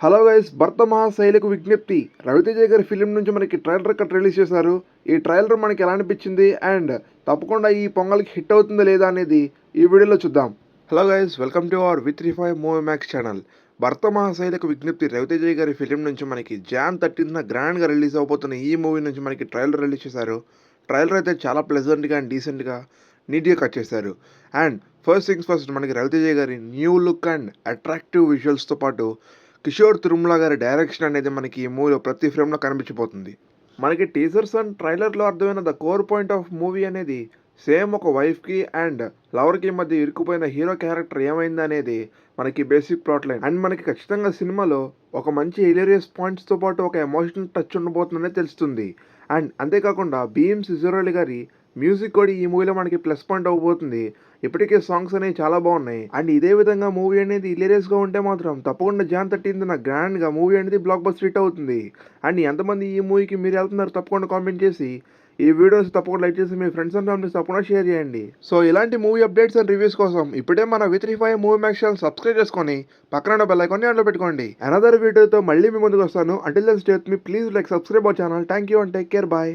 Hello guys, భర్త మహాశైలకు విజ్ఞప్తి. రవితేజ గారి ఫిలిం నుంచి మనకి ట్రైలర్ కట్ రిలీజ్ చేశారు. ఈ ట్రైలర్ మనకి ఎలా అనిపించింది అండ్ తప్పకుండా ఈ పొంగల్కి హిట్ అవుతుందా లేదా అనేది ఈ వీడియోలో చూద్దాం. Hello guys, welcome to our V35 movie max channel. భర్త మహాశైలకు విజ్ఞప్తి రవితేజ గారి ఫిలిం నుంచి మనకి జాన్ 13న గ్రాండ్గా రిలీజ్ అవబోతున్న ఈ మూవీ నుంచి మనకి ట్రైలర్ రిలీజ్ చేశారు. ట్రైలర్ అయితే చాలా ప్లెజెంట్గా అండ్ డీసెంట్గా నీట్గా కట్ చేశారు. అండ్ ఫస్ట్ థింగ్స్ ఫస్ట్, మనకి రవితేజ గారి న్యూ లుక్ అండ్ అట్రాక్టివ్ విజువల్స్తో పాటు కిషోర్ తిరుమల గారి డైరెక్షన్ అనేది మనకి ఈ మూవీలో ప్రతి ఫ్రేమ్లో కనిపించిపోతుంది. మనకి టీజర్స్ అండ్ ట్రైలర్లో అర్థమైన the core point of movie అనేది సేమ్ ఒక వైఫ్కి అండ్ లవర్కి మధ్య ఇరుక్కుపోయిన హీరో క్యారెక్టర్ ఏమైంది అనేది మనకి బేసిక్ ప్లాట్ లైన్. అండ్ మనకి ఖచ్చితంగా సినిమాలో ఒక మంచి హిలేరియస్ పాయింట్స్తో పాటు ఒక ఎమోషనల్ టచ్ ఉండబోతుందనే తెలుస్తుంది. అండ్ అంతేకాకుండా భీమ్ సిజోరాలి గారి మ్యూజిక్ కూడా ఈ మూవీలో మనకి ప్లస్ పాయింట్ అవ్వబోతుంది. ఇప్పటికే సాంగ్స్ అనేవి చాలా బాగున్నాయి. అండ్ ఇదే విధంగా మూవీ అనేది హిలేరియస్గా ఉంటే మాత్రం తప్పకుండా జాన్ 13న గ్రాండ్గా మూవీ అనేది బ్లాక్ బస్టర్ హిట్ అవుతుంది. అండ్ ఎంతమంది ఈ మూవీకి మీరు వెళ్తున్నారు తప్పకుండా కామెంట్ చేసి ఈ వీడియోస్ తప్పకుండా లైక్ చేసి మీ ఫ్రెండ్స్ అండ్ ఫ్యామిలీస్ తప్పకుండా షేర్ చేయండి. సో ఇలాంటి మూవీ అప్డేట్స్ అండ్ రివ్యూస్ కోసం ఇప్పుడే మన V35 movie max channel subscribe చేసుకొని పక్కన బెల్ ఐకాన్ని ఆన్లో పెట్టుకోండి. అనదర్ వీడియోతో మళ్ళీ మీ ముందుకు వస్తాను. Until then stay with me, please like subscribe our channel. Thank you and take care, bye.